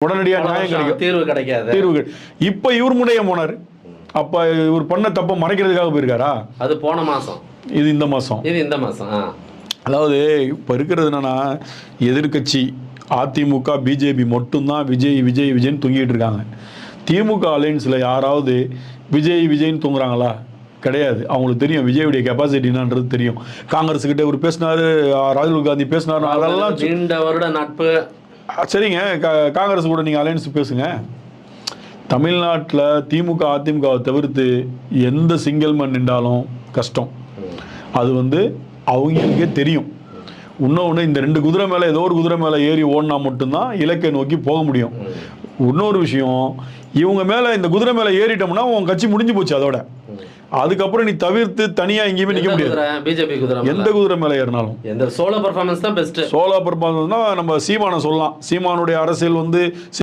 உடனடியாக நியாயம் கிடைக்கும், தீர்வு கிடைக்காது. தீர்வு. இப்போ இவர் முனைய போனார், அப்போ இவர் பண்ண தப்பை மறைக்கிறதுக்காக போயிருக்காரா? அது போன மாதம், இது இந்த மாதம். இது இந்த மாதம். அதாவது இப்போ இருக்கிறது என்னன்னா, எதிர்கட்சி அதிமுக பிஜேபி மட்டும்தான் விஜய் விஜய் விஜய்னு தூங்கிட்டு இருக்காங்க. திமுக அலையன்ஸில் யாராவது விஜய் விஜய்னு தூங்குறாங்களா? கிடையாது. அவங்களுக்கு தெரியும் விஜயுடைய கெப்பாசிட்டி என்னன்றது தெரியும். காங்கிரஸ் கிட்ட இவர் பேசினாரு, ராகுல் காந்தி பேசினாரு, அதெல்லாம் நீண்ட வருட நட்பு. சரிங்க, காங்கிரஸ் கூட நீங்கள் அலையன்ஸ் பேசுங்க. தமிழ்நாட்டில் திமுக அதிமுகவை தவிர்த்து எந்த சிங்கிள் மேன் நின்றாலும் கஷ்டம். அது அவங்களுக்கே தெரியும். இன்னொன்று, இந்த 2 குதிரை மேலே ஏதோ ஒரு குதிரை மேலே ஏறி ஓடினா மட்டும்தான் இலக்கை நோக்கி போக முடியும். இன்னொரு விஷயம், இவங்க மேலே இந்த குதிரை மேலே ஏறிட்டோம்னா உன் கட்சி முடிஞ்சு போச்சு. அதோட அதுக்கப்புறம் நீ தவிர்த்து தனியாக எங்கேயுமே நிற்க முடியாது. பிஜேபி குதிரை எந்த குதிரை மேலே ஏறினாலும் எந்த சோலோ பர்ஃபார்மன்ஸ் தான் பெஸ்ட். சோலோ பர்ஃபார்மன்ஸ்னா நம்ம சீமானை சொல்லலாம். சீமானுடைய அரசியல்